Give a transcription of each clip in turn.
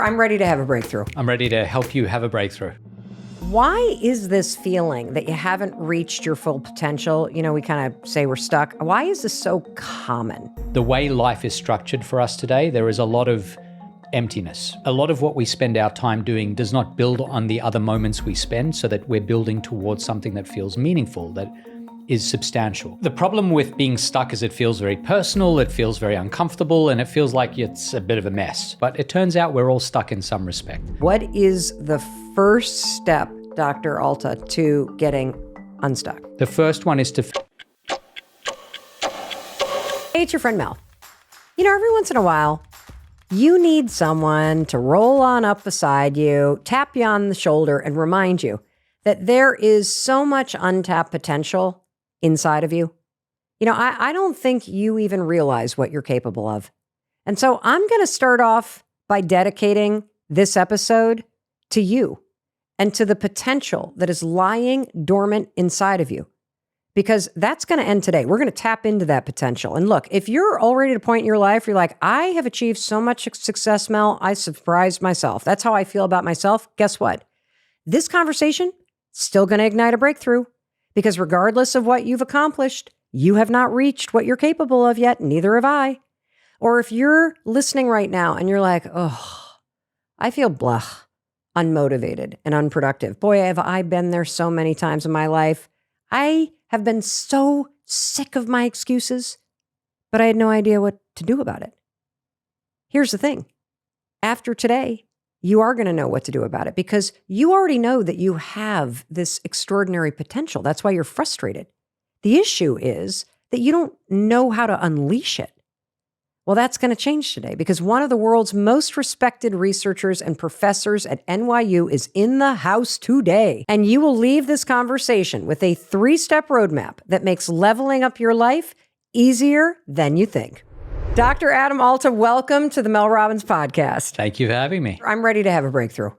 I'm ready to have a breakthrough. I'm ready to help you have a breakthrough. Why is this feeling that you haven't reached your full potential? You know, we kind of say we're stuck. Why is this so common? The way life is structured for us today, there is a lot of emptiness. A lot of what we spend our time doing does not build on the other moments we spend so that we're building towards something that feels meaningful, that is substantial. The problem with being stuck is it feels very personal, it feels very uncomfortable, and it feels like it's a bit of a mess. But it turns out we're all stuck in some respect. What is the first step, Dr. Alta, to getting unstuck? The first one is to... Hey, it's your friend Mel. You know, every once in a while, you need someone to roll on up beside you, tap you on the shoulder, and remind you that there is so much untapped potential inside of you. You know, I don't think you even realize what you're capable of. And so I'm going to start off by dedicating this episode to you and to the potential that is lying dormant inside of you, because that's going to end today. We're going to tap into that potential. And look, if you're already at a point in your life, you're like, I have achieved so much success, Mel, I surprised myself. That's how I feel about myself. Guess what? This conversation still going to ignite a breakthrough, because regardless of what you've accomplished, you have not reached what you're capable of yet. Neither have I. Or if you're listening right now and you're like, oh, I feel blah, unmotivated and unproductive. Boy, have I been there so many times in my life. I have been so sick of my excuses, but I had no idea what to do about it. Here's the thing. After today, you are going to know what to do about it, because you already know that you have this extraordinary potential. That's why you're frustrated. The issue is that you don't know how to unleash it. Well, that's going to change today, because one of the world's most respected researchers and professors at NYU is in the house today. And you will leave this conversation with a 3-step roadmap that makes leveling up your life easier than you think. Dr. Adam Alta, welcome to the Mel Robbins podcast. Thank you for having me. I'm ready to have a breakthrough.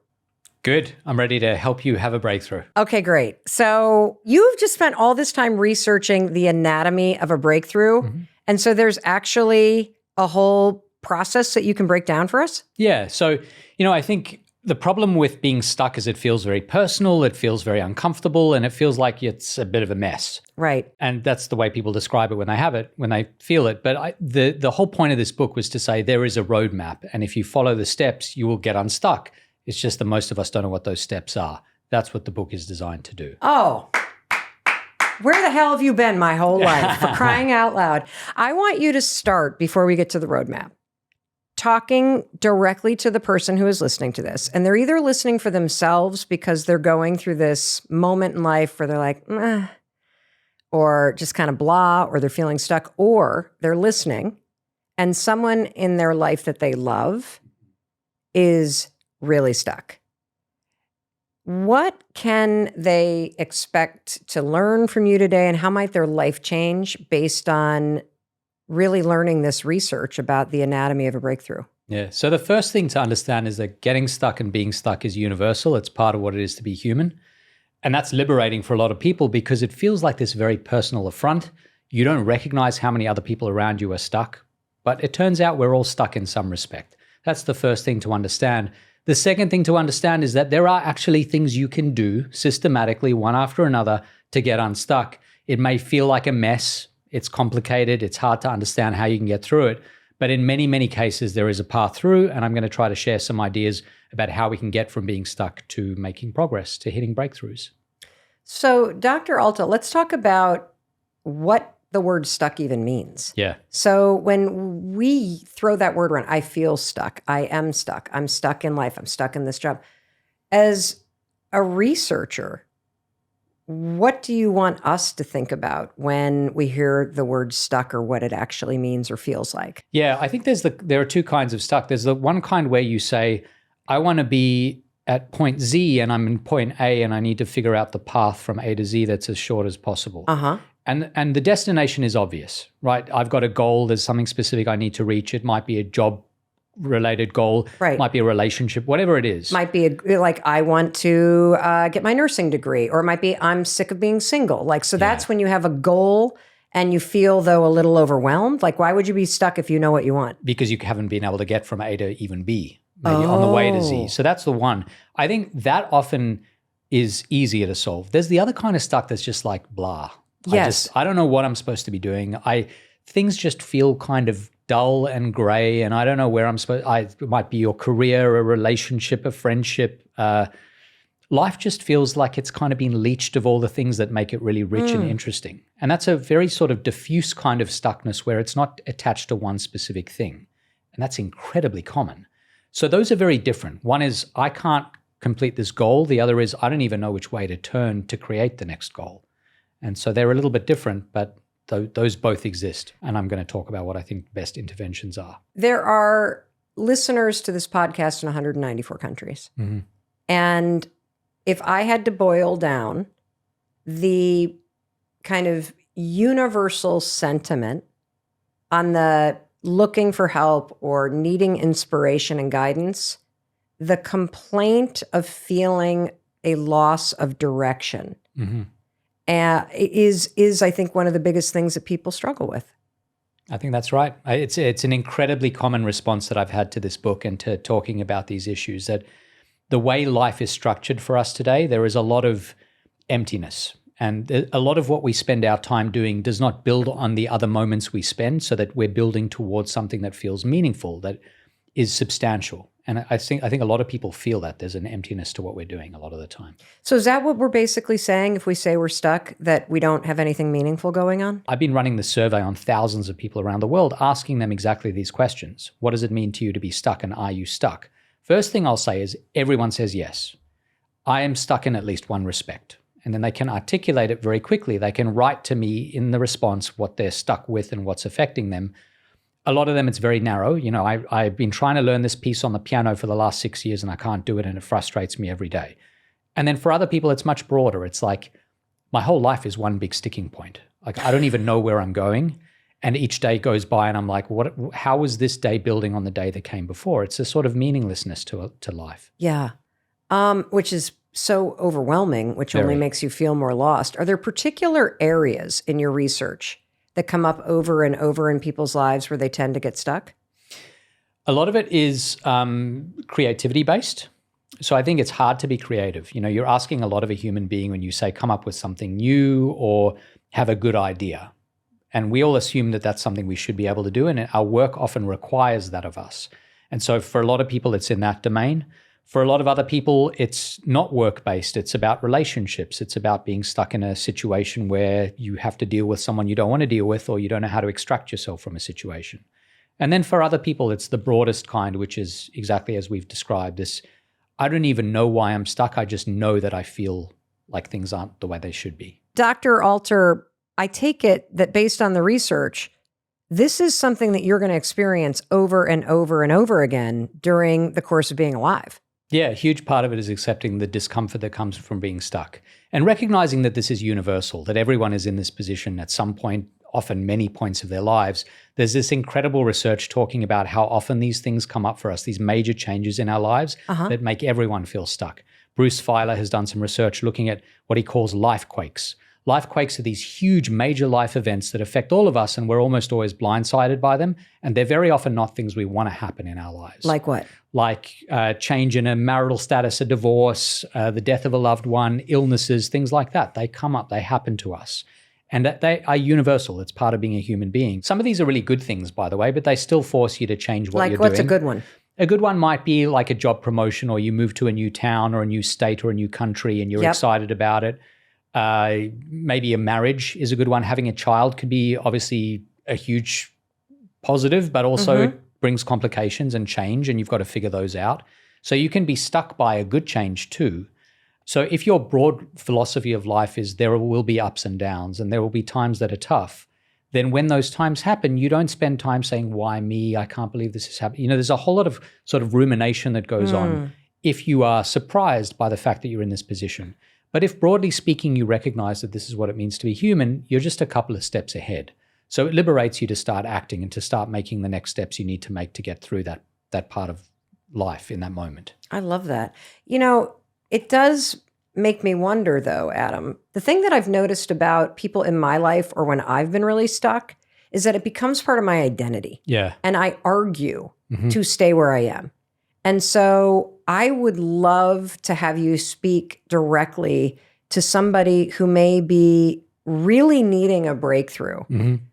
Good. I'm ready to help you have a breakthrough. Okay, great. So you've just spent all this time researching the anatomy of a breakthrough. Mm-hmm. And so there's actually a whole process that you can break down for us? Yeah. So, I think the problem with being stuck is it feels very personal, it feels very uncomfortable, and it feels like it's a bit of a mess. Right. And that's the way people describe it when they have it, when they feel it. But the whole point of this book was to say there is a roadmap, and if you follow the steps, you will get unstuck. It's just that most of us don't know what those steps are. That's what the book is designed to do. Oh, where the hell have you been my whole life, for crying out loud? I want you to start, before we get to the roadmap, talking directly to the person who is listening to this. And they're either listening for themselves because they're going through this moment in life where they're like, or just kind of blah, or they're feeling stuck, or they're listening and someone in their life that they love is really stuck. What can they expect to learn from you today, and how might their life change based on really learning this research about the anatomy of a breakthrough? Yeah. So the first thing to understand is that getting stuck and being stuck is universal. It's part of what it is to be human. And that's liberating for a lot of people, because it feels like this very personal affront. You don't recognize how many other people around you are stuck, but it turns out we're all stuck in some respect. That's the first thing to understand. The second thing to understand is that there are actually things you can do systematically, one after another, to get unstuck. It may feel like a mess. It's complicated. It's hard to understand how you can get through it. But in many, many cases, there is a path through, and I'm going to try to share some ideas about how we can get from being stuck to making progress, to hitting breakthroughs. So, Dr. Alta, let's talk about what the word stuck even means. Yeah. So when we throw that word around, I feel stuck, I am stuck, I'm stuck in life, I'm stuck in this job. As a researcher, what do you want us to think about when we hear the word stuck, or what it actually means or feels like? Yeah, I think there are two kinds of stuck. There's the one kind where you say, I want to be at point Z and I'm in point A and I need to figure out the path from A to Z that's as short as possible. Uh-huh. And the destination is obvious, right? I've got a goal. There's something specific I need to reach. It might be a job-related goal. Right. It might be a relationship, whatever it is. Might be like, I want to get my nursing degree, or it might be, I'm sick of being single. Like, so that's when you have a goal and you feel, though, a little overwhelmed. Like, why would you be stuck if you know what you want? Because you haven't been able to get from A to even B. maybe on the way to Z. So that's the one. I think that often is easier to solve. There's the other kind of stuck that's just like blah. Yes. I don't know what I'm supposed to be doing. Things just feel kind of dull and gray, and I don't know where I'm supposed. It might be your career, a relationship, a friendship. Life just feels like it's kind of been leached of all the things that make it really rich and interesting. And that's a very sort of diffuse kind of stuckness where it's not attached to one specific thing. And that's incredibly common. So those are very different. One is I can't complete this goal. The other is I don't even know which way to turn to create the next goal. And so they're a little bit different, but those both exist. And I'm going to talk about what I think best interventions are. There are listeners to this podcast in 194 countries. Mm-hmm. And if I had to boil down the kind of universal sentiment on the looking for help or needing inspiration and guidance, the complaint of feeling a loss of direction is, I think, one of the biggest things that people struggle with. I think that's right. It's an incredibly common response that I've had to this book and to talking about these issues, that the way life is structured for us today, there is a lot of emptiness. And a lot of what we spend our time doing does not build on the other moments we spend, so that we're building towards something that feels meaningful, that is substantial. And I think a lot of people feel that there's an emptiness to what we're doing a lot of the time. So is that what we're basically saying if we say we're stuck, that we don't have anything meaningful going on? I've been running this survey on thousands of people around the world, asking them exactly these questions. What does it mean to you to be stuck, and are you stuck? First thing I'll say is everyone says yes. I am stuck in at least one respect. And then they can articulate it very quickly. They can write to me in the response what they're stuck with and what's affecting them. A lot of them, it's very narrow. You know, I've been trying to learn this piece on the piano for the last 6 years and I can't do it, and it frustrates me every day. And then for other people, it's much broader. It's like my whole life is one big sticking point. Like I don't even know where I'm going. And each day goes by and I'm like, how was this day building on the day that came before? It's a sort of meaninglessness to life. Yeah. Which is so overwhelming, which only makes you feel more lost. Are there particular areas in your research that come up over and over in people's lives where they tend to get stuck? A lot of it is creativity based. So I think it's hard to be creative. You know, you're asking a lot of a human being when you say come up with something new or have a good idea. And we all assume that that's something we should be able to do. And our work often requires that of us. And so for a lot of people, it's in that domain. For a lot of other people, it's not work-based. It's about relationships. It's about being stuck in a situation where you have to deal with someone you don't want to deal with, or you don't know how to extract yourself from a situation. And then for other people, it's the broadest kind, which is exactly as we've described this. I don't even know why I'm stuck. I just know that I feel like things aren't the way they should be. Dr. Alter, I take it that based on the research, this is something that you're going to experience over and over and over again during the course of being alive. Yeah, a huge part of it is accepting the discomfort that comes from being stuck and recognizing that this is universal, that everyone is in this position at some point, often many points of their lives. There's this incredible research talking about how often these things come up for us, these major changes in our lives that make everyone feel stuck. Bruce Feiler has done some research looking at what he calls life quakes. Life quakes are these huge major life events that affect all of us, and we're almost always blindsided by them. And they're very often not things we want to happen in our lives. Like what? Like change in a marital status, a divorce, the death of a loved one, illnesses, things like that. They come up, they happen to us. And they are universal. It's part of being a human being. Some of these are really good things, by the way, but they still force you to change what you're doing. Like what's a good one? A good one might be like a job promotion, or you move to a new town or a new state or a new country and you're excited about it. Maybe a marriage is a good one. Having a child could be obviously a huge positive, but also brings complications and change, and you've got to figure those out. So you can be stuck by a good change too. So if your broad philosophy of life is there will be ups and downs and there will be times that are tough, then when those times happen, you don't spend time saying, why me? I can't believe this is happening. You know, there's a whole lot of sort of rumination that goes on if you are surprised by the fact that you're in this position. But if broadly speaking, you recognize that this is what it means to be human, you're just a couple of steps ahead. So it liberates you to start acting and to start making the next steps you need to make to get through that part of life in that moment. I love that. You know, it does make me wonder though, Adam, the thing that I've noticed about people in my life or when I've been really stuck is that it becomes part of my identity. Yeah. And I argue to stay where I am. And so I would love to have you speak directly to somebody who may be really needing a breakthrough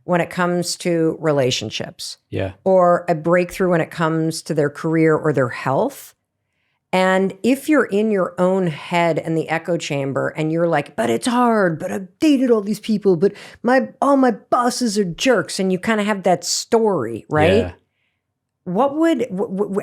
when it comes to relationships. Yeah. Or a breakthrough when it comes to their career or their health. And if you're in your own head and the echo chamber and you're like, but it's hard, but I've dated all these people, but all my bosses are jerks, and you kind of have that story, right? Yeah.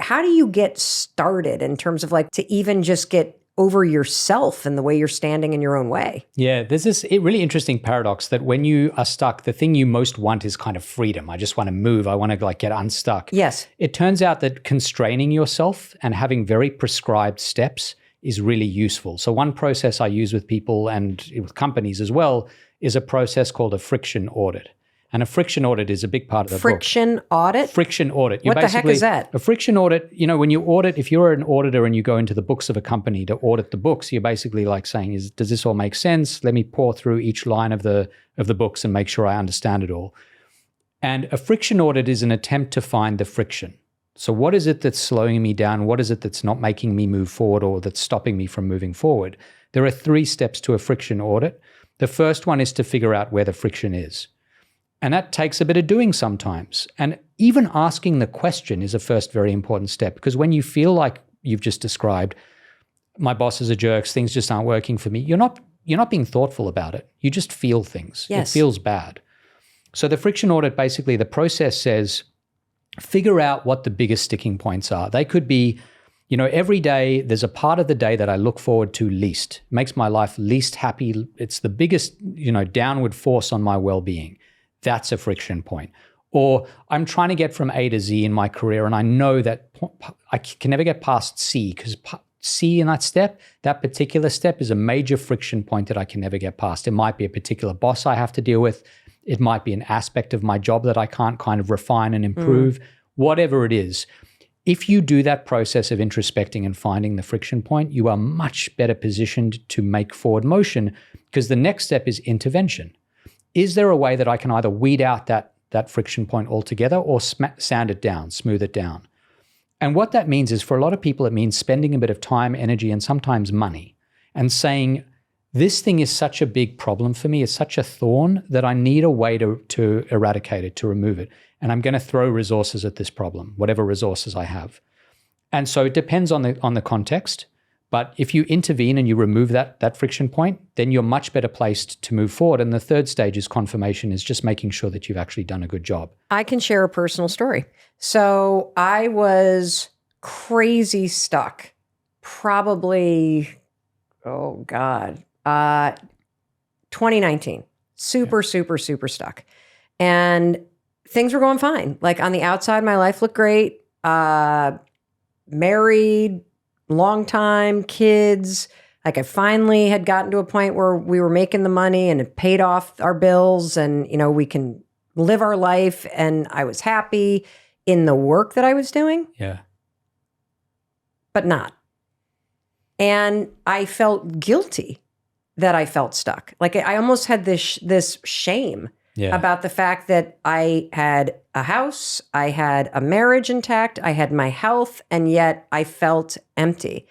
How do you get started in terms of like to even just get over yourself and the way you're standing in your own way? Yeah, there's this really interesting paradox that when you are stuck, the thing you most want is kind of freedom. I just want to move. I want to like get unstuck. Yes. It turns out that constraining yourself and having very prescribed steps is really useful. So one process I use with people and with companies as well is a process called a friction audit. And a friction audit is a big part of the book. Friction audit? Friction audit. What the heck is that? A friction audit, when you audit, if you're an auditor and you go into the books of a company to audit the books, you're basically like saying, does this all make sense? Let me pour through each line of the books and make sure I understand it all. And a friction audit is an attempt to find the friction. So what is it that's slowing me down? What is it that's not making me move forward or that's stopping me from moving forward? There are 3 steps to a friction audit. The first one is to figure out where the friction is. And that takes a bit of doing sometimes. And even asking the question is a first very important step, because when you feel like you've just described, my bosses are jerks, things just aren't working for me, you're not being thoughtful about it. You just feel things. Yes. It feels bad. So the friction audit, basically the process says, figure out what the biggest sticking points are. They could be, every day there's a part of the day that I look forward to least, makes my life least happy. It's the biggest, downward force on my well-being. That's a friction point. Or I'm trying to get from A to Z in my career, and I know that I can never get past C, because C in that particular step is a major friction point that I can never get past. It might be a particular boss I have to deal with. It might be an aspect of my job that I can't kind of refine and improve, whatever it is. If you do that process of introspecting and finding the friction point, you are much better positioned to make forward motion, because the next step is intervention. Is there a way that I can either weed out that friction point altogether or sand it down, smooth it down? And what that means is, for a lot of people, it means spending a bit of time, energy, and sometimes money, and saying, this thing is such a big problem for me, it's such a thorn that I need a way to eradicate it, to remove it. And I'm going to throw resources at this problem, whatever resources I have. And so it depends on the context. But if you intervene and you remove that friction point, then you're much better placed to move forward. And the third stage is confirmation, is just making sure that you've actually done a good job. I can share a personal story. So I was crazy stuck, probably, 2019. Super stuck. And things were going fine. Like on the outside, my life looked great. Married, long time, kids. Like I finally had gotten to a point where we were making the money and it paid off our bills, and we can live our life, and I was happy in the work that I was doing. Yeah. But not. And I felt guilty that I felt stuck. Like I almost had this shame about the fact that I had a house, I had a marriage intact, I had my health, and yet I felt empty.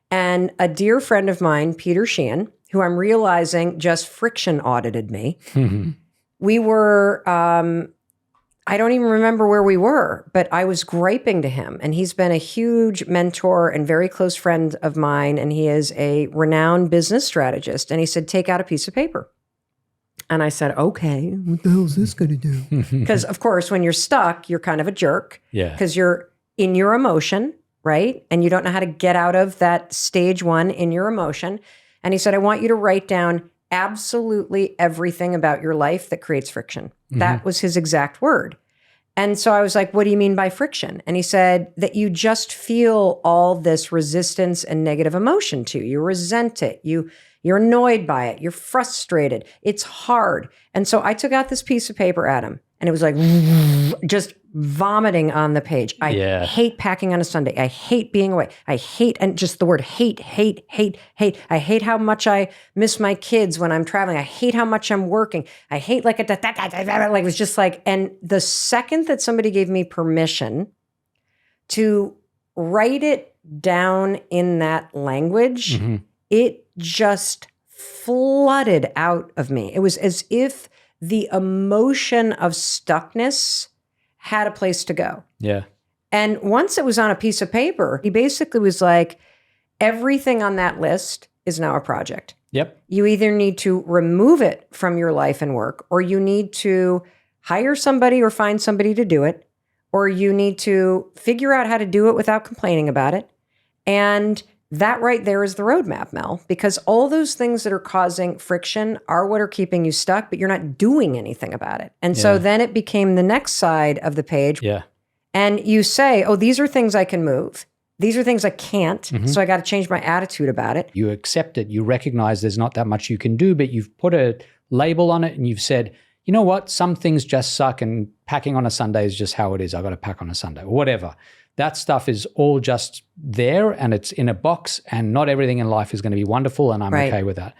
And a dear friend of mine, Peter Sheehan, who I'm realizing just friction audited me, we were, I don't even remember where we were, but I was griping to him. And he's been a huge mentor and very close friend of mine. And he is a renowned business strategist. And he said, take out a piece of paper. And I said, okay, what the hell is this going to do? Because, of course, when you're stuck, you're kind of a jerk. Yeah. Because you're in your emotion, right? And you don't know how to get out of that stage 1 in your emotion. And he said, I want you to write down absolutely everything about your life that creates friction. That was his exact word. And so I was like, what do you mean by friction? And he said that you just feel all this resistance and negative emotion to. You resent it. You're annoyed by it. You're frustrated. It's hard. And so I took out this piece of paper at him, and it was like just vomiting on the page. I hate packing on a Sunday. I hate being away. I hate, and just the word hate. I hate how much I miss my kids when I'm traveling. I hate how much I'm working. I hate like it was just like, and the second that somebody gave me permission to write it down in that language, it just flooded out of me. It was as if the emotion of stuckness had a place to go. Yeah. And once it was on a piece of paper, he basically was like, everything on that list is now a project. Yep. You either need to remove it from your life and work, or you need to hire somebody or find somebody to do it, or you need to figure out how to do it without complaining about it. And that right there is the roadmap, Mel, because all those things that are causing friction are what are keeping you stuck, but you're not doing anything about it. And so then it became the next side of the page. Yeah. And you say, oh, these are things I can move. These are things I can't. So I got to change my attitude about it. You accept it. You recognize there's not that much you can do, but you've put a label on it and you've said, you know what? Some things just suck and packing on a Sunday is just how it is. I got to pack on a Sunday or whatever. That stuff is all just there and it's in a box, and not everything in life is going to be wonderful, and I'm okay with that.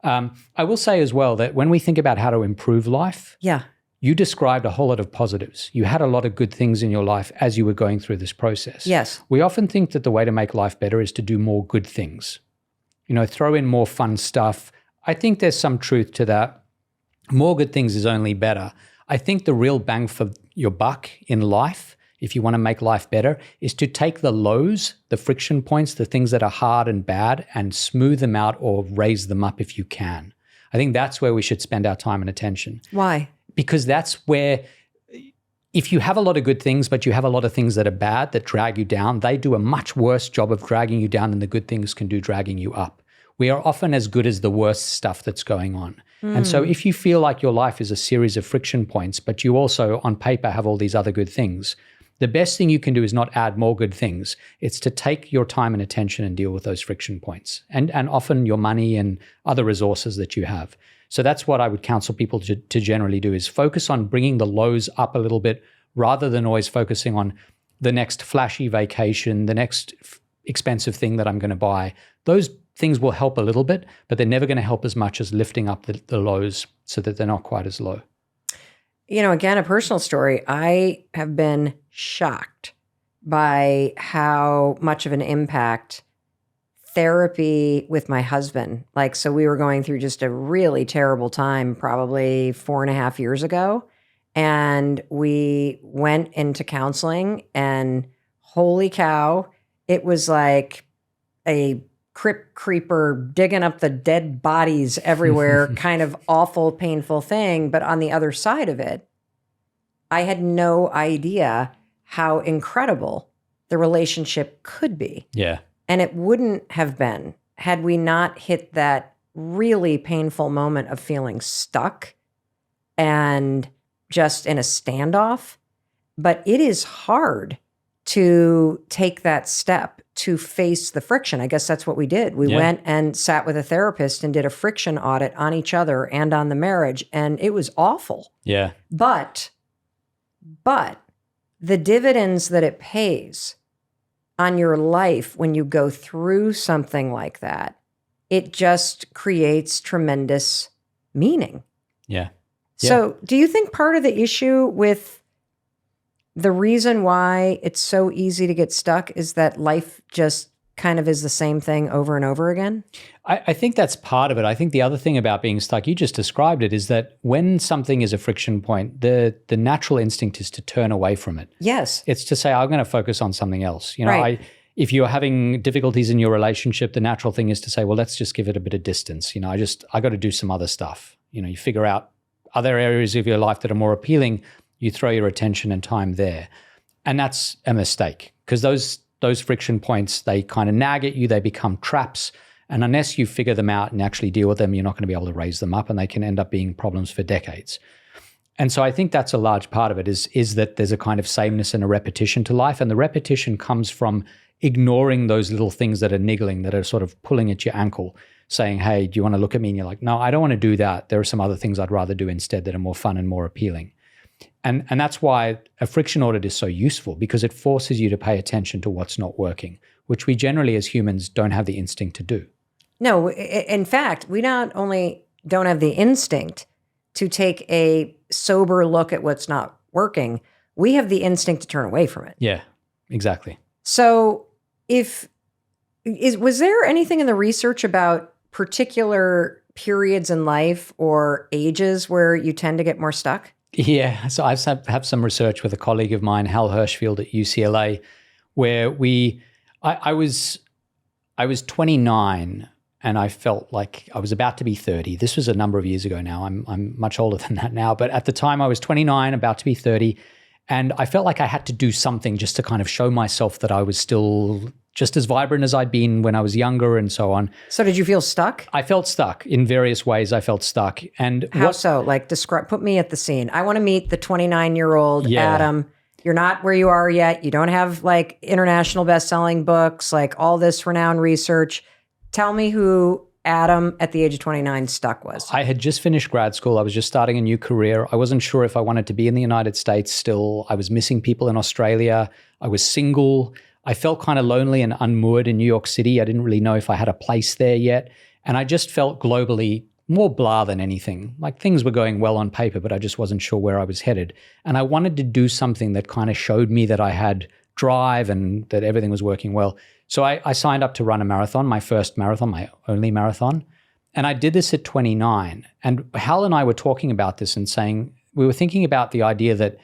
I will say as well that when we think about how to improve life, you described a whole lot of positives. You had a lot of good things in your life as you were going through this process. Yes. We often think that the way to make life better is to do more good things. You know, throw in more fun stuff. I think there's some truth to that. More good things is only better. I think the real bang for your buck in life, if you want to make life better, is to take the lows, the friction points, the things that are hard and bad, and smooth them out or raise them up if you can. I think that's where we should spend our time and attention. Why? Because that's where, if you have a lot of good things, but you have a lot of things that are bad, that drag you down, they do a much worse job of dragging you down than the good things can do dragging you up. We are often as good as the worst stuff that's going on. And so if you feel like your life is a series of friction points, but you also on paper have all these other good things, the best thing you can do is not add more good things. It's to take your time and attention and deal with those friction points and often your money and other resources that you have. So that's what I would counsel people to generally do, is focus on bringing the lows up a little bit rather than always focusing on the next flashy vacation, the next expensive thing that I'm going to buy. Those things will help a little bit, but they're never going to help as much as lifting up the lows so that they're not quite as low. You know, again, a personal story. I have been shocked by how much of an impact therapy with my husband. Like, so we were going through just a really terrible time probably 4.5 years ago. And we went into counseling, and holy cow, it was like a crypt creeper digging up the dead bodies everywhere, kind of awful, painful thing. But on the other side of it, I had no idea how incredible the relationship could be. Yeah. And it wouldn't have been had we not hit that really painful moment of feeling stuck and just in a standoff. But it is hard to take that step to face the friction. I guess that's what we did. We went and sat with a therapist and did a friction audit on each other and on the marriage. And it was awful. Yeah. But the dividends that it pays on your life when you go through something like that, it just creates tremendous meaning. Yeah. So do you think part of the issue with the reason why it's so easy to get stuck is that life just kind of is the same thing over and over again? I think that's part of it. I think the other thing about being stuck, you just described it, is that when something is a friction point, the natural instinct is to turn away from it. Yes. It's to say, I'm going to focus on something else. You know, Right. If you're having difficulties in your relationship, the natural thing is to say, well, let's just give it a bit of distance. You know, I got to do some other stuff. You know, you figure out other areas of your life that are more appealing. You throw your attention and time there. And that's a mistake, because those friction points, they kind of nag at you, they become traps. And unless you figure them out and actually deal with them, you're not going to be able to raise them up, and they can end up being problems for decades. And so I think that's a large part of it is that there's a kind of sameness and a repetition to life. And the repetition comes from ignoring those little things that are niggling, that are sort of pulling at your ankle, saying, hey, do you want to look at me? And you're like, no, I don't want to do that. There are some other things I'd rather do instead that are more fun and more appealing. And that's why a friction audit is so useful, because it forces you to pay attention to what's not working, which we generally as humans don't have the instinct to do. No, in fact, we not only don't have the instinct to take a sober look at what's not working, we have the instinct to turn away from it. Yeah, exactly. So Was there anything in the research about particular periods in life or ages where you tend to get more stuck? Yeah. So I have some research with a colleague of mine, Hal Hirschfield at UCLA, where I was 29 and I felt like I was about to be 30. This was a number of years ago now. I'm much older than that now. But at the time I was 29, about to be 30. And I felt like I had to do something just to kind of show myself that I was still just as vibrant as I'd been when I was younger and so on. So did you feel stuck? I felt stuck in various ways. I felt stuck. And how so? Like put me at the scene. I want to meet the 29-year-old Adam. You're not where you are yet. You don't have like international best-selling books, like all this renowned research. Tell me who Adam at the age of 29 stuck was. I had just finished grad school. I was just starting a new career. I wasn't sure if I wanted to be in the United States still. I was missing people in Australia. I was single. I felt kind of lonely and unmoored in New York City. I didn't really know if I had a place there yet. And I just felt globally more blah than anything. Like things were going well on paper, but I just wasn't sure where I was headed. And I wanted to do something that kind of showed me that I had drive and that everything was working well. So I signed up to run a marathon, my first marathon, my only marathon. And I did this at 29. And Hal and I were talking about this and saying, we were thinking about the idea that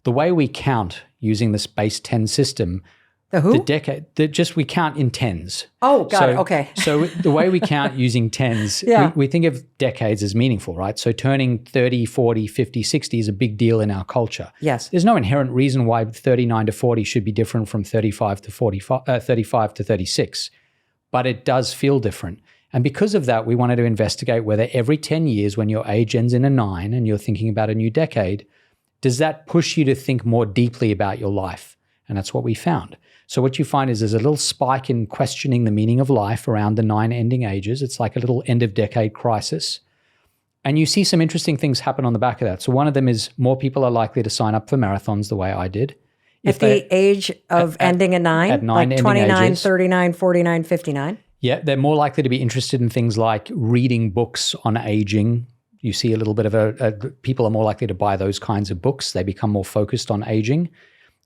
the way we count using this base 10 system, the who? The decade, we count in tens. Oh, got it. Okay. So the way we count using tens, we think of decades as meaningful, right? So turning 30, 40, 50, 60 is a big deal in our culture. Yes. There's no inherent reason why 39 to 40 should be different from 35 to 35 to 36, but it does feel different. And because of that, we wanted to investigate whether every 10 years when your age ends in a 9 and you're thinking about a new decade, does that push you to think more deeply about your life? And that's what we found. So what you find is there's a little spike in questioning the meaning of life around the 9 ending ages. It's like a little end of decade crisis. And you see some interesting things happen on the back of that. So one of them is more people are likely to sign up for marathons the way I did. At the age of ending a 9? At 9 like ending 29, ages. 39, 49, 59? Yeah, they're more likely to be interested in things like reading books on aging. You see a little bit of people are more likely to buy those kinds of books. They become more focused on aging.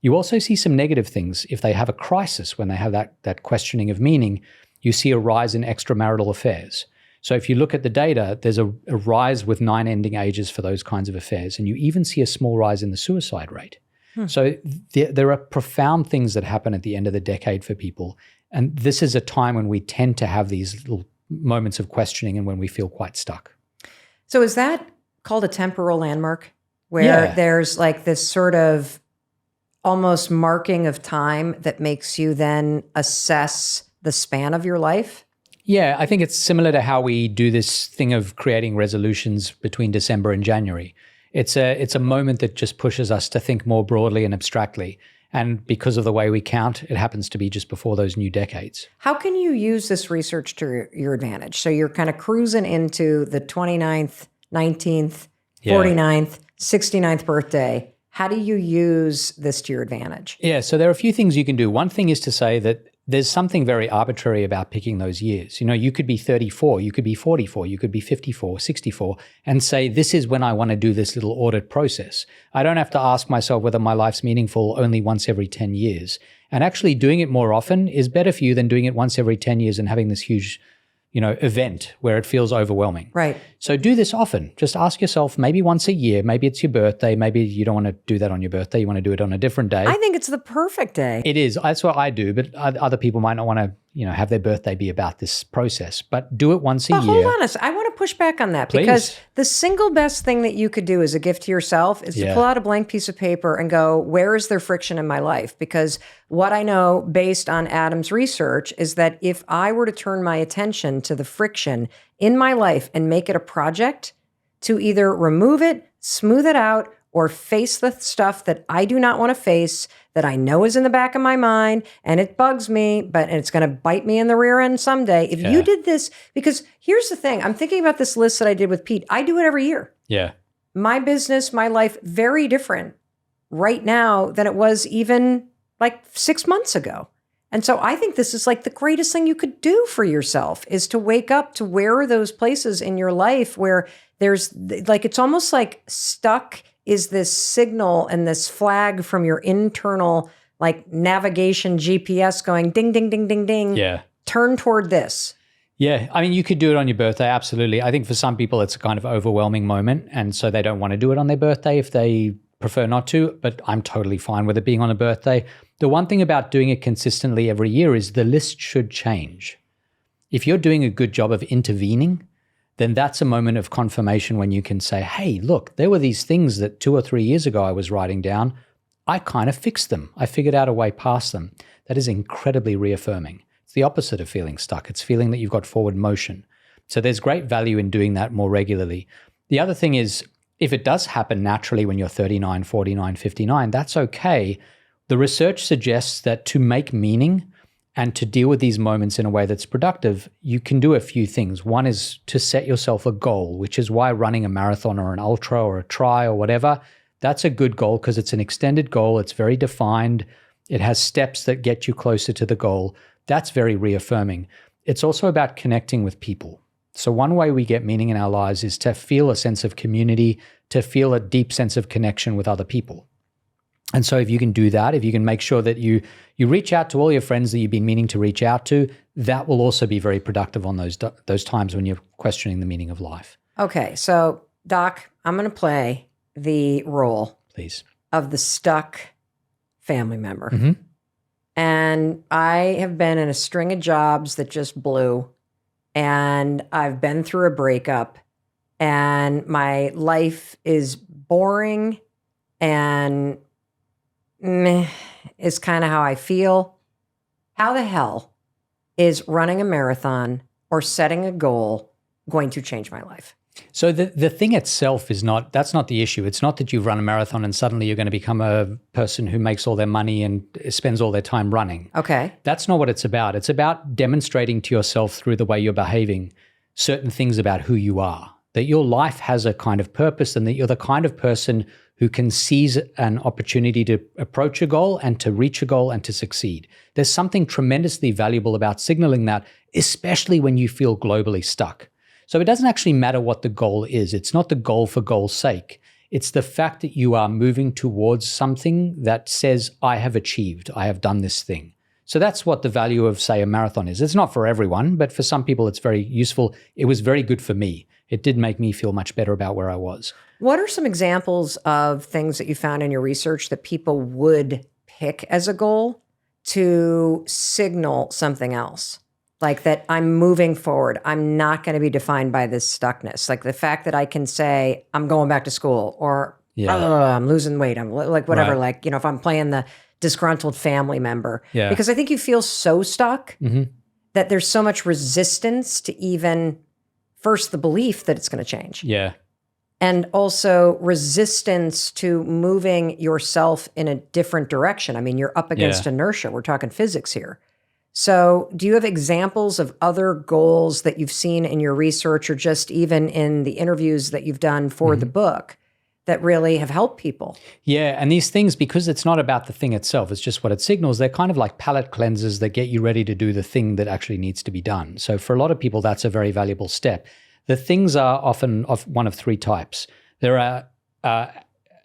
You also see some negative things. If they have a crisis, when they have that questioning of meaning, you see a rise in extramarital affairs. So if you look at the data, there's a rise with 9 ending ages for those kinds of affairs. And you even see a small rise in the suicide rate. So there are profound things that happen at the end of the decade for people. And this is a time when we tend to have these little moments of questioning and when we feel quite stuck. So is that called a temporal landmark? Where there's like this sort of almost marking of time that makes you then assess the span of your life? Yeah, I think it's similar to how we do this thing of creating resolutions between December and January. It's a moment that just pushes us to think more broadly and abstractly. And because of the way we count, it happens to be just before those new decades. How can you use this research to your advantage? So you're kind of cruising into the 29th, 19th, 49th, 69th birthday. How do you use this to your advantage? Yeah, so there are a few things you can do. One thing is to say that there's something very arbitrary about picking those years. You know, you could be 34, you could be 44, you could be 54, 64, and say, this is when I want to do this little audit process. I don't have to ask myself whether my life's meaningful only once every 10 years. And actually doing it more often is better for you than doing it once every 10 years and having this huge event where it feels overwhelming. Right. So do this often. Just ask yourself, maybe once a year, maybe it's your birthday, maybe you don't want to do that on your birthday, you want to do it on a different day. I think it's the perfect day. It is. That's what I do, but other people might not want to, have their birthday be about this process, but do it once a year. Hold on I want to push back on that because the single best thing that you could do as a gift to yourself is to pull out a blank piece of paper and go, where is there friction in my life? Because what I know based on Adam's research is that if I were to turn my attention to the friction in my life and make it a project to either remove it, smooth it out, or face the stuff that I do not want to face, that I know is in the back of my mind and it bugs me, but it's going to bite me in the rear end someday. If you did this, because here's the thing, I'm thinking about this list that I did with Pete. I do it every year. Yeah. My business, my life, very different right now than it was even like 6 months ago. And so I think this is like the greatest thing you could do for yourself is to wake up to where are those places in your life where there's like, it's almost like stuck is this signal and this flag from your internal like navigation GPS going ding, ding, ding, ding, ding. Yeah. Turn toward this. Yeah. I mean, you could do it on your birthday. Absolutely. I think for some people, it's a kind of overwhelming moment. And so they don't want to do it on their birthday if they prefer not to, but I'm totally fine with it being on a birthday. The one thing about doing it consistently every year is the list should change. If you're doing a good job of intervening, then that's a moment of confirmation when you can say, hey, look, there were these things that 2 or 3 years ago I was writing down. I kind of fixed them. I figured out a way past them. That is incredibly reaffirming. It's the opposite of feeling stuck. It's feeling that you've got forward motion. So there's great value in doing that more regularly. The other thing is, if it does happen naturally when you're 39, 49, 59, that's okay. The research suggests that to make meaning and to deal with these moments in a way that's productive, you can do a few things. One is to set yourself a goal, which is why running a marathon or an ultra or a tri or whatever, that's a good goal because it's an extended goal. It's very defined. It has steps that get you closer to the goal. That's very reaffirming. It's also about connecting with people. So one way we get meaning in our lives is to feel a sense of community, to feel a deep sense of connection with other people. And so if you can do that, if you can make sure that you reach out to all your friends that you've been meaning to reach out to, that will also be very productive on those times when you're questioning the meaning of life. Okay, so Doc, I'm going to play the role, please, of the stuck family member. Mm-hmm. And I have been in a string of jobs that just blew, and I've been through a breakup, and my life is boring and meh is kind of how I feel. How the hell is running a marathon or setting a goal going to change my life? So the thing itself is that's not the issue. It's not that you've run a marathon and suddenly you're going to become a person who makes all their money and spends all their time running. Okay. That's not what it's about. It's about demonstrating to yourself through the way you're behaving certain things about who you are, that your life has a kind of purpose and that you're the kind of person who can seize an opportunity to approach a goal and to reach a goal and to succeed. There's something tremendously valuable about signaling that, especially when you feel globally stuck. So it doesn't actually matter what the goal is. It's not the goal for goal's sake. It's the fact that you are moving towards something that says, I have achieved, I have done this thing. So that's what the value of, say, a marathon is. It's not for everyone, but for some people it's very useful. It was very good for me. It did make me feel much better about where I was. What are some examples of things that you found in your research that people would pick as a goal to signal something else? Like that I'm moving forward. I'm not going to be defined by this stuckness. Like the fact that I can say I'm going back to school or I'm losing weight. I'm like whatever. Right. Like, if I'm playing the disgruntled family member. Yeah. Because I think you feel so stuck that there's so much resistance to even first the belief that it's going to change. Yeah. And also resistance to moving yourself in a different direction. I mean, you're up against inertia. We're talking physics here. So do you have examples of other goals that you've seen in your research or just even in the interviews that you've done for the book that really have helped people? Yeah, and these things, because it's not about the thing itself, it's just what it signals, they're kind of like palate cleansers that get you ready to do the thing that actually needs to be done. So for a lot of people, that's a very valuable step. The things are often of one of three types. There are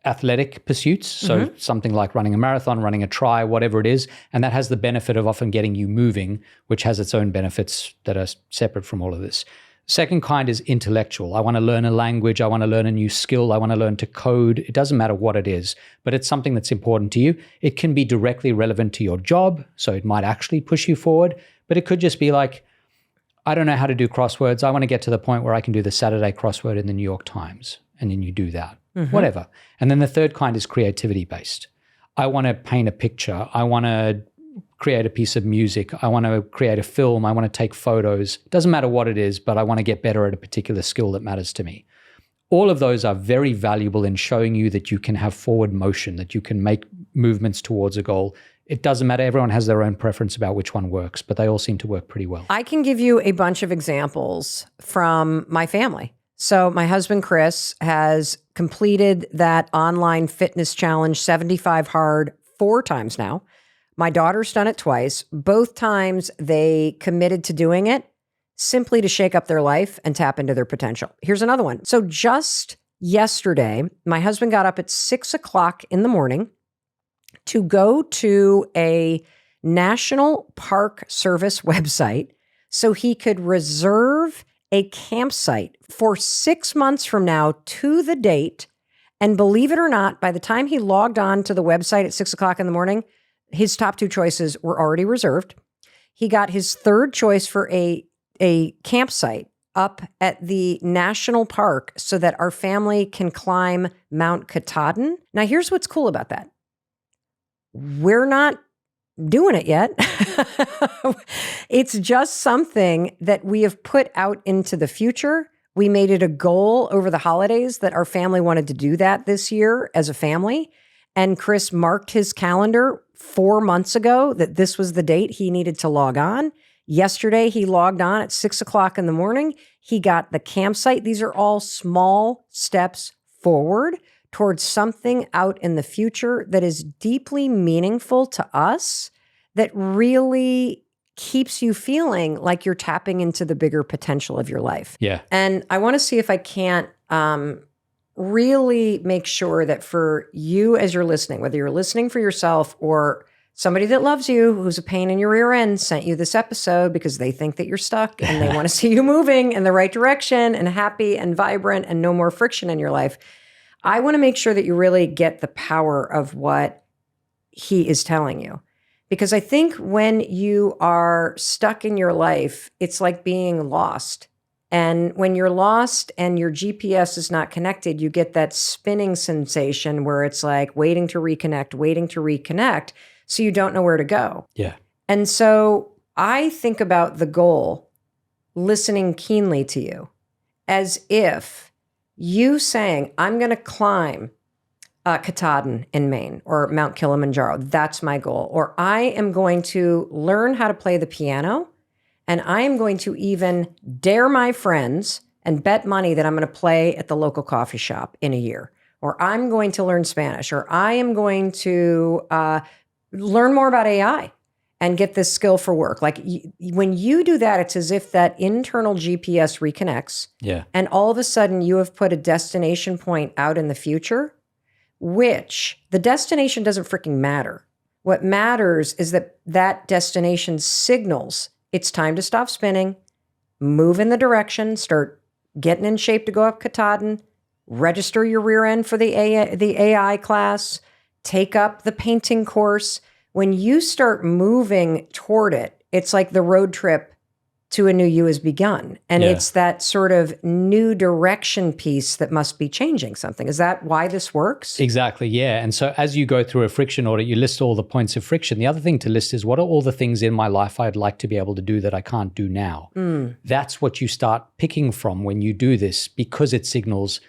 athletic pursuits, so something like running a marathon, running a tri, whatever it is, and that has the benefit of often getting you moving, which has its own benefits that are separate from all of this. Second kind is intellectual. I want to learn a language, I want to learn a new skill, I want to learn to code. It doesn't matter what it is, but it's something that's important to you. It can be directly relevant to your job, so it might actually push you forward, but it could just be like, I don't know how to do crosswords. I want to get to the point where I can do the Saturday crossword in the New York Times, and then you do that. Whatever. And then the third kind is creativity based. I want to paint a picture. I want to create a piece of music. I want to create a film. I want to take photos. It doesn't matter what it is, but I want to get better at a particular skill that matters to me. All of those are very valuable in showing you that you can have forward motion, that you can make movements towards a goal. It doesn't matter. Everyone has their own preference about which one works, but they all seem to work pretty well. I can give you a bunch of examples from my family. So my husband, Chris, has completed that online fitness challenge 75 hard 4 times now. My daughter's done it twice. Both times they committed to doing it simply to shake up their life and tap into their potential. Here's another one. So just yesterday, my husband got up at 6 o'clock in the morning, to go to a National Park Service website so he could reserve a campsite for 6 months from now to the date. And believe it or not, by the time he logged on to the website at 6:00 in the morning, his top 2 choices were already reserved. He got his third choice for a campsite up at the national park so that our family can climb Mount Katahdin. Now, here's what's cool about that. We're not doing it yet. It's just something that we have put out into the future. We made it a goal over the holidays that our family wanted to do that this year as a family. And Chris marked his calendar 4 months ago that this was the date he needed to log on. Yesterday, he logged on at 6:00 in the morning. He got the campsite. These are all small steps forward towards something out in the future that is deeply meaningful to us, that really keeps you feeling like you're tapping into the bigger potential of your life. Yeah. And I want to see if I can't really make sure that for you as you're listening, whether you're listening for yourself or somebody that loves you, who's a pain in your rear end, sent you this episode because they think that you're stuck and they want to see you moving in the right direction and happy and vibrant and no more friction in your life. I want to make sure that you really get the power of what he is telling you. Because I think when you are stuck in your life, it's like being lost. And when you're lost and your GPS is not connected, you get that spinning sensation where it's like waiting to reconnect. So you don't know where to go. Yeah. And so I think about the goal, listening keenly to you, as if you saying, I'm going to climb Katahdin in Maine or Mount Kilimanjaro. That's my goal. Or I am going to learn how to play the piano, and I am going to even dare my friends and bet money that I'm going to play at the local coffee shop in a year. Or I'm going to learn Spanish. Or I am going to learn more about AI and get this skill for work. Like when you do that, it's as if that internal GPS reconnects. Yeah. And all of a sudden you have put a destination point out in the future, which the destination doesn't freaking matter. What matters is that that destination signals it's time to stop spinning, move in the direction, start getting in shape to go up Katahdin, register your rear end for the AI class, take up the painting course. When you start moving toward it, it's like the road trip to a new you has begun. And it's that sort of new direction piece that must be changing something. Is that why this works? Exactly, yeah. And so as you go through a friction audit, you list all the points of friction. The other thing to list is what are all the things in my life I'd like to be able to do that I can't do now? That's what you start picking from when you do this, because it signals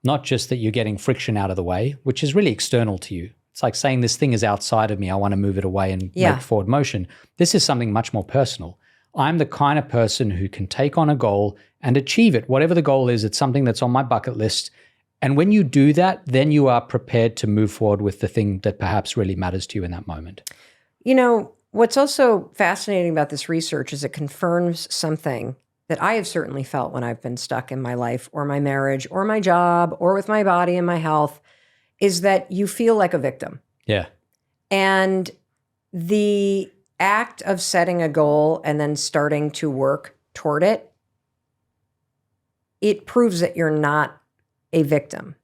not just that you're getting friction out of the way, which is really external to you. It's like saying this thing is outside of me. I want to move it away and make forward motion. This is something much more personal. I'm the kind of person who can take on a goal and achieve it. Whatever the goal is, it's something that's on my bucket list. And when you do that, then you are prepared to move forward with the thing that perhaps really matters to you in that moment. You know, what's also fascinating about this research is it confirms something that I have certainly felt when I've been stuck in my life or my marriage or my job or with my body and my health, is that you feel like a victim. Yeah. And the act of setting a goal and then starting to work toward it, it proves that you're not a victim.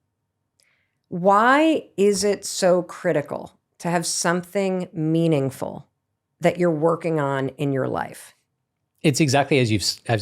Why is it so critical to have something meaningful that you're working on in your life? It's exactly as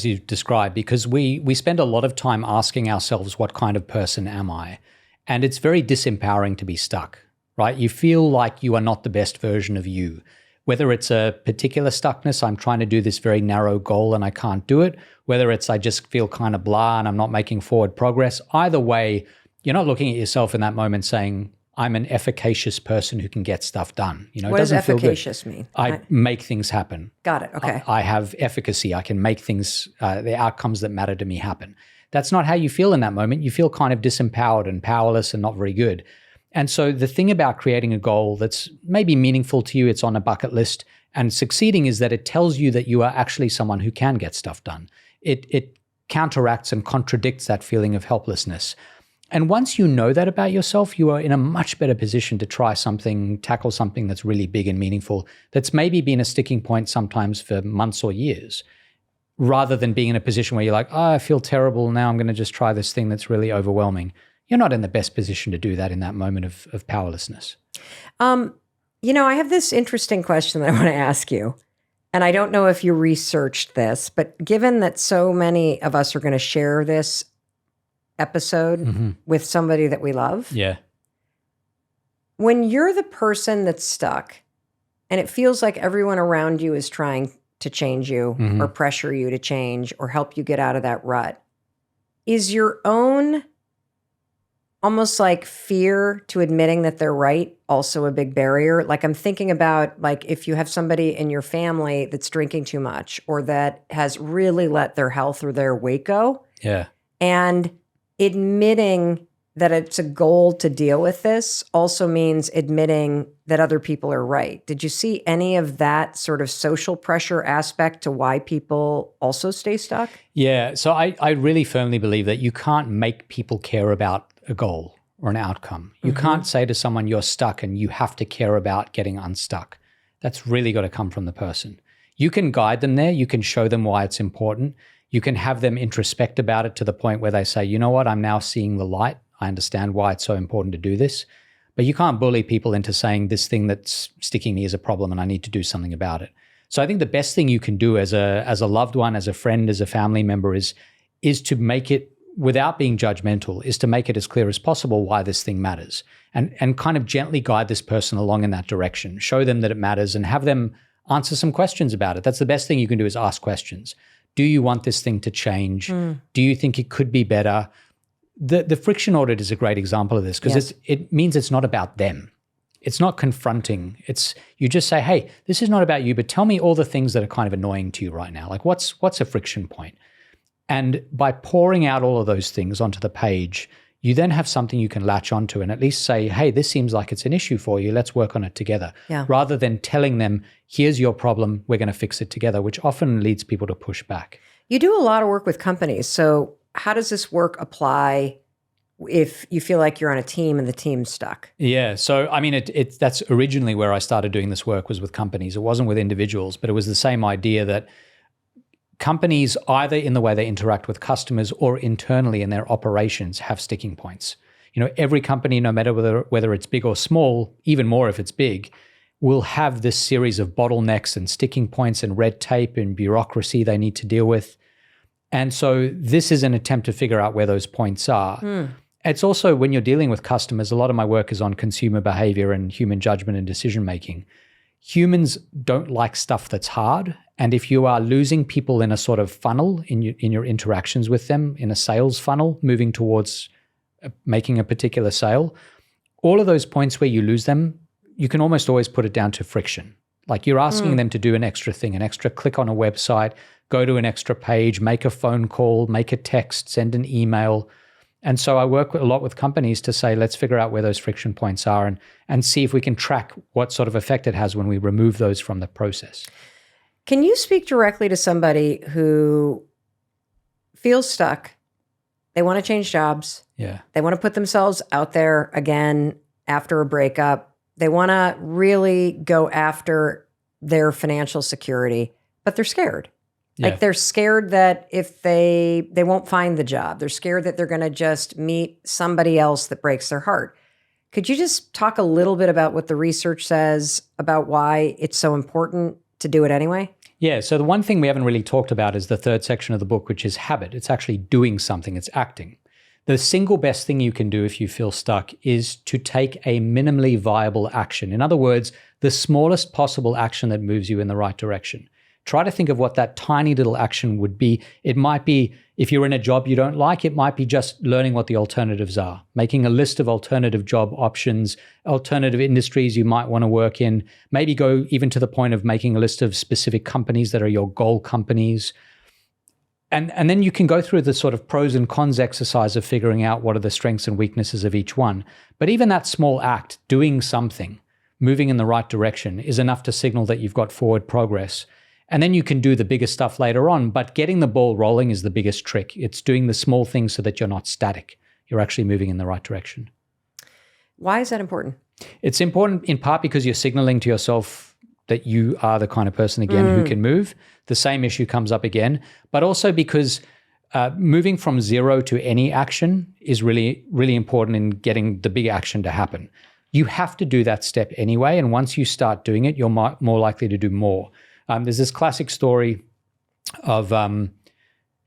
you've described, because we spend a lot of time asking ourselves, what kind of person am I? And it's very disempowering to be stuck, right? You feel like you are not the best version of you. Whether it's a particular stuckness, I'm trying to do this very narrow goal and I can't do it. Whether it's I just feel kind of blah and I'm not making forward progress. Either way, you're not looking at yourself in that moment saying, I'm an efficacious person who can get stuff done. You know, what it doesn't does efficacious mean? I make things happen. Got it. Okay. I have efficacy. I can make things, the outcomes that matter to me happen. That's not how you feel in that moment. You feel kind of disempowered and powerless and not very good. And so the thing about creating a goal that's maybe meaningful to you, it's on a bucket list, and succeeding is that it tells you that you are actually someone who can get stuff done. It counteracts and contradicts that feeling of helplessness. And once you know that about yourself, you are in a much better position to try something, tackle something that's really big and meaningful, that's maybe been a sticking point sometimes for months or years, rather than being in a position where you're like, oh, I feel terrible, now I'm going to just try this thing that's really overwhelming. You're not in the best position to do that in that moment of powerlessness. I have this interesting question that I want to ask you. And I don't know if you researched this, but given that so many of us are going to share this episode with somebody that we love. Yeah. When you're the person that's stuck and it feels like everyone around you is trying to change you or pressure you to change or help you get out of that rut, is your own almost like fear to admitting that they're right also a big barrier? Like I'm thinking about like if you have somebody in your family that's drinking too much or that has really let their health or their weight go. Yeah. And admitting that it's a goal to deal with this also means admitting that other people are right. Did you see any of that sort of social pressure aspect to why people also stay stuck? Yeah. So I really firmly believe that you can't make people care about a goal or an outcome. You can't say to someone, you're stuck and you have to care about getting unstuck. That's really got to come from the person. You can guide them there. You can show them why it's important. You can have them introspect about it to the point where they say, you know what, I'm now seeing the light. I understand why it's so important to do this. But you can't bully people into saying this thing that's sticking me is a problem and I need to do something about it. So I think the best thing you can do as a loved one, as a friend, as a family member is to make it, without being judgmental, is to make it as clear as possible why this thing matters and kind of gently guide this person along in that direction. Show them that it matters and have them answer some questions about it. That's the best thing you can do, is ask questions. Do you want this thing to change? Do you think it could be better? The friction audit is a great example of this because it means it's not about them. It's not confronting. You just say, hey, this is not about you, but tell me all the things that are kind of annoying to you right now. Like what's a friction point? And by pouring out all of those things onto the page, you then have something you can latch onto and at least say, hey, this seems like it's an issue for you. Let's work on it together. Yeah. Rather than telling them, here's your problem, we're going to fix it together, which often leads people to push back. You do a lot of work with companies. So how does this work apply if you feel like you're on a team and the team's stuck? Yeah. So, I mean, that's originally where I started doing this work, was with companies. It wasn't with individuals, but it was the same idea that companies, either in the way they interact with customers or internally in their operations, have sticking points. You know, every company, no matter whether it's big or small, even more if it's big, will have this series of bottlenecks and sticking points and red tape and bureaucracy they need to deal with. And so this is an attempt to figure out where those points are. It's also, when you're dealing with customers, a lot of my work is on consumer behavior and human judgment and decision making. Humans don't like stuff that's hard. And if you are losing people in a sort of funnel in your interactions with them, in a sales funnel, moving towards making a particular sale, all of those points where you lose them, you can almost always put it down to friction. Like you're asking them to do an extra thing, an extra click on a website, go to an extra page, make a phone call, make a text, send an email. And so I work a lot with companies to say, let's figure out where those friction points are and see if we can track what sort of effect it has when we remove those from the process. Can you speak directly to somebody who feels stuck? They want to change jobs. Yeah. They want to put themselves out there again after a breakup. They want to really go after their financial security, but they're scared. Yeah. Like they're scared that if they won't find the job, they're scared that they're going to just meet somebody else that breaks their heart. Could you just talk a little bit about what the research says about why it's so important to do it anyway? Yeah. So the one thing we haven't really talked about is the third section of the book, which is habit. It's actually doing something. It's acting. The single best thing you can do if you feel stuck is to take a minimally viable action. In other words, the smallest possible action that moves you in the right direction. Try to think of what that tiny little action would be. It might be, if you're in a job you don't like, it might be just learning what the alternatives are, making a list of alternative job options, alternative industries you might want to work in, maybe go even to the point of making a list of specific companies that are your goal companies. And then you can go through the sort of pros and cons exercise of figuring out what are the strengths and weaknesses of each one. But even that small act, doing something, moving in the right direction, is enough to signal that you've got forward progress. And then you can do the bigger stuff later on, but getting the ball rolling is the biggest trick. It's doing the small things so that you're not static. you're actually moving in the right direction. Why is that important? It's important in part because you're signaling to yourself that you are the kind of person, again, who can move. The same issue comes up again, but also because moving from zero to any action is really, really important in getting the big action to happen. You have to do that step anyway, and once you start doing it, you're more likely to do more. There's this classic story of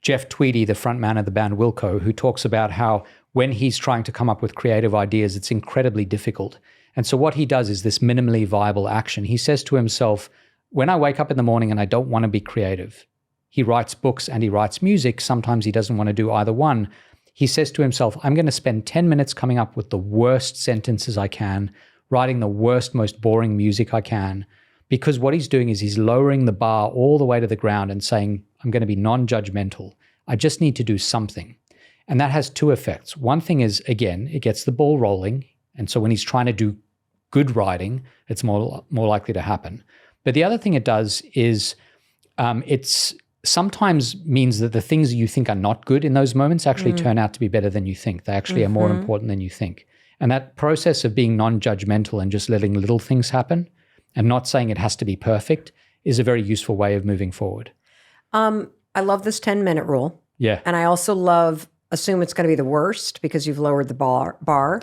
Jeff Tweedy, the frontman of the band Wilco, who talks about how when he's trying to come up with creative ideas, it's incredibly difficult. And so what he does is this minimally viable action. He says to himself, when I wake up in the morning and I don't want to be creative, he writes books and he writes music. Sometimes he doesn't want to do either one. He says to himself, I'm going to spend 10 minutes coming up with the worst sentences I can, writing the worst, most boring music I can. Because what he's doing is he's lowering the bar all the way to the ground and saying, I'm going to be non-judgmental. I just need to do something. And that has two effects. One thing is, again, it gets the ball rolling. And so when he's trying to do good writing, it's more likely to happen. But the other thing it does is it's sometimes means that the things you think are not good in those moments actually turn out to be better than you think. They actually are more important than you think. And that process of being non-judgmental and just letting little things happen and not saying it has to be perfect is a very useful way of moving forward. I love this 10-minute rule. Yeah. And I also assume it's going to be the worst because you've lowered the bar.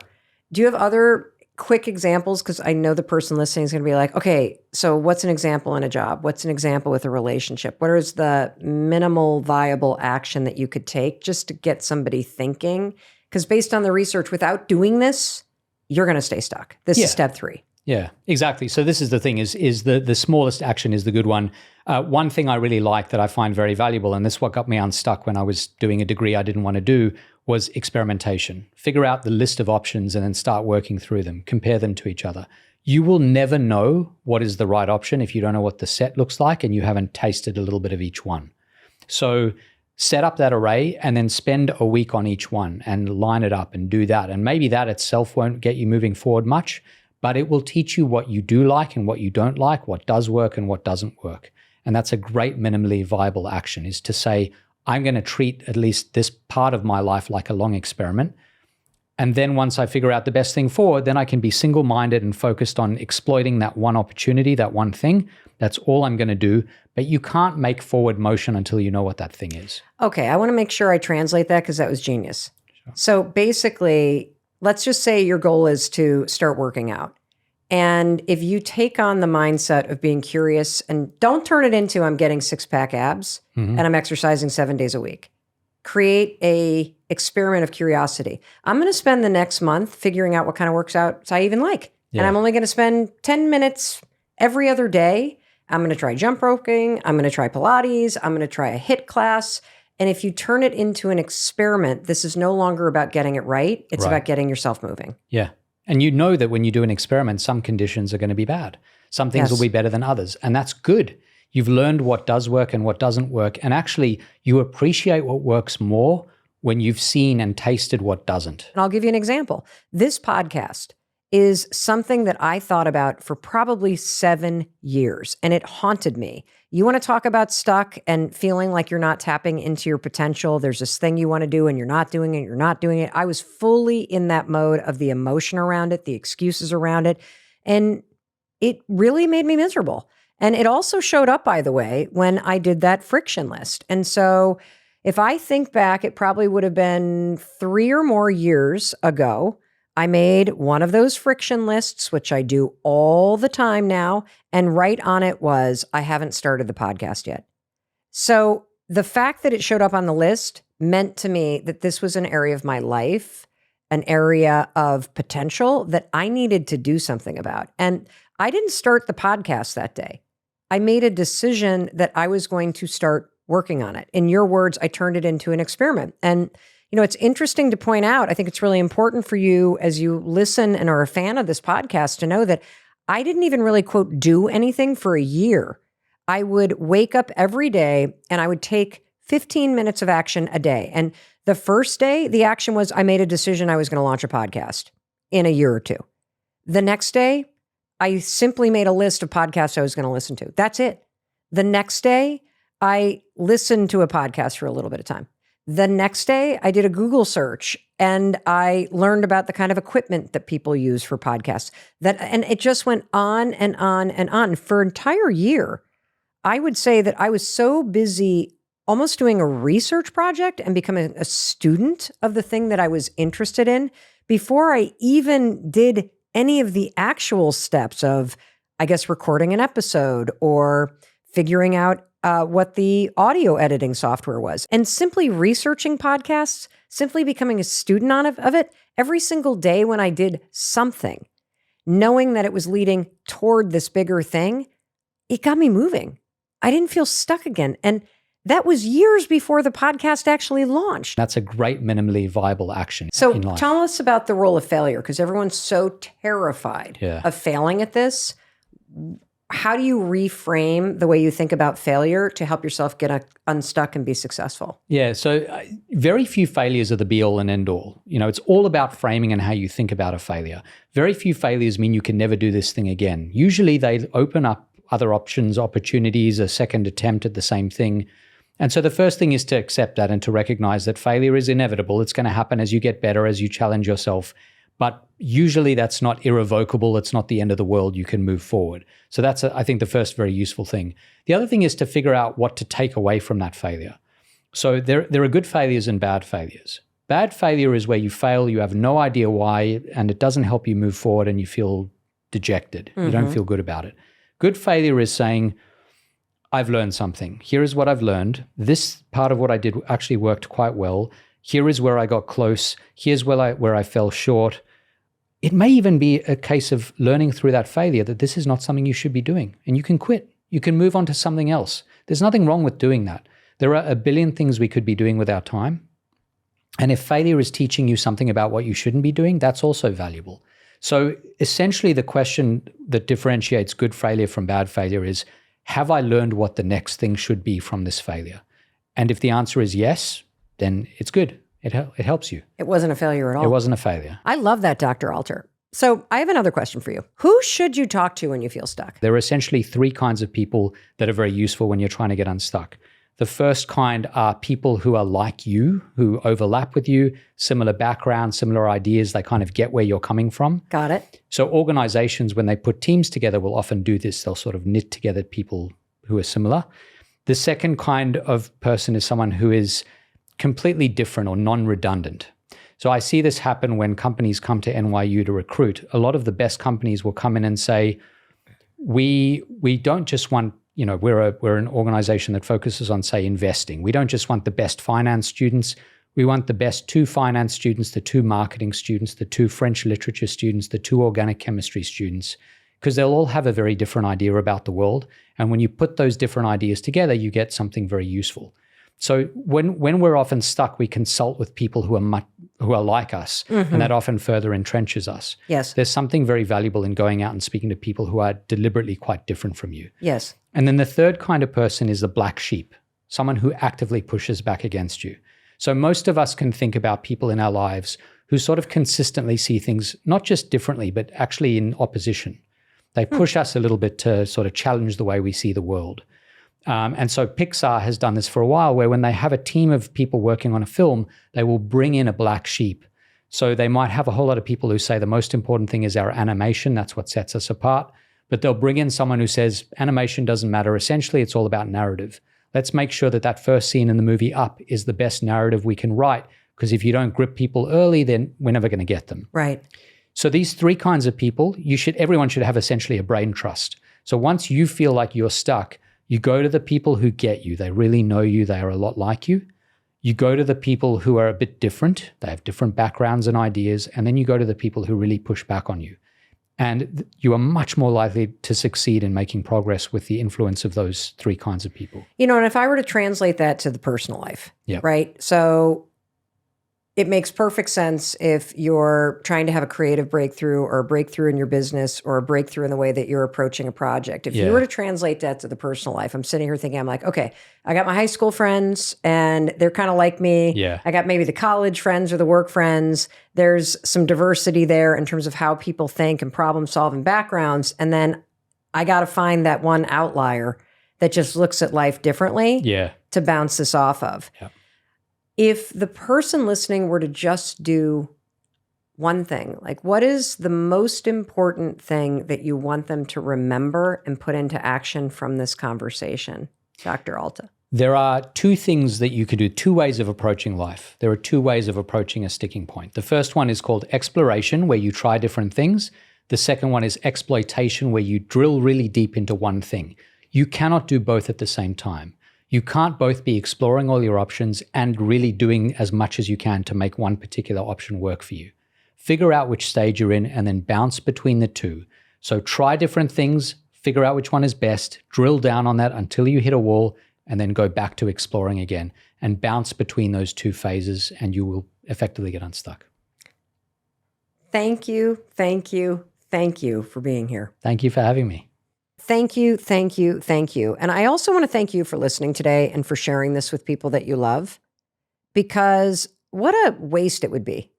Do you have other quick examples? Because I know the person listening is going to be like, okay, so what's an example in a job? What's an example with a relationship? What is the minimal viable action that you could take just to get somebody thinking? Because based on the research, without doing this, you're going to stay stuck. This is step 3. Yeah, exactly. So this is the thing, is the smallest action is the good one. One thing I really like that I find very valuable, and this is what got me unstuck when I was doing a degree I didn't want to do, was experimentation. Figure out the list of options and then start working through them. Compare them to each other. You will never know what is the right option if you don't know what the set looks like and you haven't tasted a little bit of each one. So set up that array and then spend a week on each one and line it up and do that. And maybe that itself won't get you moving forward much, but it will teach you what you do like and what you don't like, what does work and what doesn't work. And that's a great minimally viable action, is to say, I'm going to treat at least this part of my life like a long experiment. And then once I figure out the best thing forward, then I can be single-minded and focused on exploiting that one opportunity, that one thing. That's all I'm going to do. But you can't make forward motion until you know what that thing is. Okay, I want to make sure I translate that because that was genius. Sure. So basically, let's just say your goal is to start working out. And if you take on the mindset of being curious and don't turn it into I'm getting 6-pack abs and I'm exercising 7 days a week. Create a experiment of curiosity. I'm going to spend the next month figuring out what kind of workouts I even like. Yeah. And I'm only going to spend 10 minutes every other day. I'm going to try jump roping. I'm going to try Pilates. I'm going to try a HIIT class. And if you turn it into an experiment, this is no longer about getting it right. It's about getting yourself moving. Yeah. And you know that when you do an experiment, some conditions are going to be bad. Some things will be better than others. And that's good. You've learned what does work and what doesn't work. And actually, you appreciate what works more when you've seen and tasted what doesn't. And I'll give you an example. This podcast is something that I thought about for probably 7 years, and it haunted me. You want to talk about stuck and feeling like you're not tapping into your potential. There's this thing you want to do and you're not doing it. I was fully in that mode of the emotion around it, the excuses around it. And it really made me miserable. And it also showed up, by the way, when I did that friction list. And so if I think back, it probably would have been 3 or more years ago, I made one of those friction lists, which I do all the time now. And right on it was, I haven't started the podcast yet. So the fact that it showed up on the list meant to me that this was an area of my life, an area of potential that I needed to do something about. And I didn't start the podcast that day. I made a decision that I was going to start working on it. In your words, I turned it into an experiment. And you know, it's interesting to point out, I think it's really important for you as you listen and are a fan of this podcast to know that I didn't even really, quote, do anything for a year. I would wake up every day and I would take 15 minutes of action a day. And the first day, the action was I made a decision I was going to launch a podcast in a year or two. The next day, I simply made a list of podcasts I was going to listen to. That's it. The next day, I listened to a podcast for a little bit of time. The next day, I did a Google search and I learned about the kind of equipment that people use for podcasts. And it just went on and on and on. For an entire year, I would say that I was so busy almost doing a research project and becoming a student of the thing that I was interested in before I even did any of the actual steps of, I guess, recording an episode or figuring out what the audio editing software was. And simply researching podcasts, simply becoming a student of it, every single day when I did something, knowing that it was leading toward this bigger thing, it got me moving. I didn't feel stuck again. And that was years before the podcast actually launched. That's a great minimally viable action So in life. tell us about the role of failure, because everyone's so terrified of failing at this. How do you reframe the way you think about failure to help yourself get unstuck and be successful? Yeah, so very few failures are the be-all and end-all. It's all about framing and how you think about a failure. Very few failures mean you can never do this thing again. Usually they open up other options, opportunities, a second attempt at the same thing. And so the first thing is to accept that and to recognize that failure is inevitable. It's going to happen as you get better, as you challenge yourself. But usually that's not irrevocable. It's not the end of the world. You can move forward. So that's, I think, the first very useful thing. The other thing is to figure out what to take away from that failure. So there are good failures and bad failures. Bad failure is where you fail, you have no idea why, and it doesn't help you move forward and you feel dejected. You don't feel good about it. Good failure is saying, I've learned something. Here is what I've learned. This part of what I did actually worked quite well. Here is where I got close. Here's where I fell short. It may even be a case of learning through that failure that this is not something you should be doing, and you can quit. You can move on to something else. There's nothing wrong with doing that. There are a billion things we could be doing with our time. And if failure is teaching you something about what you shouldn't be doing, that's also valuable. So essentially the question that differentiates good failure from bad failure is, have I learned what the next thing should be from this failure? And if the answer is yes, then it's good. It helps you. It wasn't a failure at all. It wasn't a failure. I love that, Dr. Alter. So I have another question for you. Who should you talk to when you feel stuck? There are essentially three kinds of people that are very useful when you're trying to get unstuck. The first kind are people who are like you, who overlap with you, similar background, similar ideas. They kind of get where you're coming from. Got it. So organizations, when they put teams together, will often do this. They'll sort of knit together people who are similar. The second kind of person is someone who is completely different or non-redundant. So I see this happen when companies come to NYU to recruit. A lot of the best companies will come in and say, we don't just want, we're an organization that focuses on, say, investing. We don't just want the best finance students. We want the best 2 finance students, the 2 marketing students, the 2 French literature students, the 2 organic chemistry students, because they'll all have a very different idea about the world. And when you put those different ideas together, you get something very useful. So when we're often stuck, we consult with people who are like us, and that often further entrenches us. Yes. There's something very valuable in going out and speaking to people who are deliberately quite different from you. Yes. And then the third kind of person is the black sheep, someone who actively pushes back against you. So most of us can think about people in our lives who sort of consistently see things not just differently, but actually in opposition. They push us a little bit to sort of challenge the way we see the world. And so Pixar has done this for a while, where when they have a team of people working on a film, they will bring in a black sheep. So they might have a whole lot of people who say the most important thing is our animation. That's what sets us apart. But they'll bring in someone who says animation doesn't matter. Essentially, it's all about narrative. Let's make sure that that first scene in the movie Up is the best narrative we can write, because if you don't grip people early, then we're never going to get them. Right. So these 3 kinds of people, everyone should have essentially a brain trust. So once you feel like you're stuck, you go to the people who get you. They really know you. They are a lot like you. You go to the people who are a bit different. They have different backgrounds and ideas. And then you go to the people who really push back on you. And you are much more likely to succeed in making progress with the influence of those 3 kinds of people. And if I were to translate that to the personal life, right? So it makes perfect sense if you're trying to have a creative breakthrough or a breakthrough in your business or a breakthrough in the way that you're approaching a project. If you were to translate that to the personal life, I'm sitting here thinking, I'm like, okay, I got my high school friends and they're kind of like me. Yeah. I got maybe the college friends or the work friends. There's some diversity there in terms of how people think and problem solve and backgrounds. And then I got to find that one outlier that just looks at life differently to bounce this off of. Yeah. If the person listening were to just do one thing, like what is the most important thing that you want them to remember and put into action from this conversation, Dr. Alta? There are two things that you could do, two ways of approaching life. There are two ways of approaching a sticking point. The first one is called exploration, where you try different things. The second one is exploitation, where you drill really deep into one thing. You cannot do both at the same time. You can't both be exploring all your options and really doing as much as you can to make one particular option work for you. Figure out which stage you're in and then bounce between the two. So try different things, figure out which one is best, drill down on that until you hit a wall, and then go back to exploring again and bounce between those two phases, and you will effectively get unstuck. Thank you, thank you, thank you for being here. Thank you for having me. Thank you, thank you, thank you. And I also want to thank you for listening today and for sharing this with people that you love, because what a waste it would be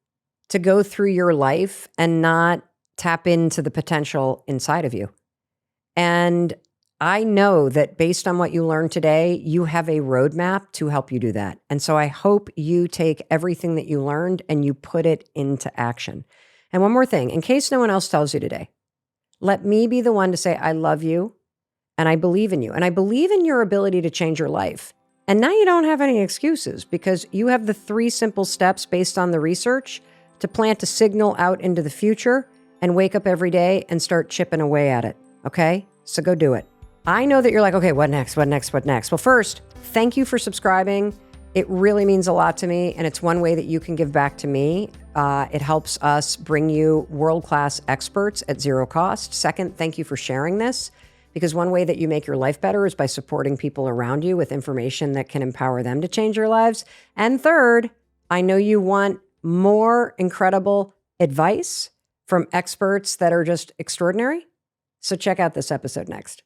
to go through your life and not tap into the potential inside of you. And I know that based on what you learned today, you have a roadmap to help you do that. And so I hope you take everything that you learned and you put it into action. And one more thing, in case no one else tells you today, let me be the one to say, I love you and I believe in you. And I believe in your ability to change your life. And now you don't have any excuses because you have the 3 simple steps based on the research to plant a signal out into the future and wake up every day and start chipping away at it. Okay? So go do it. I know that you're like, okay, what next? What next? What next? Well, first, thank you for subscribing. It really means a lot to me, and it's one way that you can give back to me. It helps us bring you world-class experts at zero cost. Second, thank you for sharing this, because one way that you make your life better is by supporting people around you with information that can empower them to change their lives. And third, I know you want more incredible advice from experts that are just extraordinary. So check out this episode next.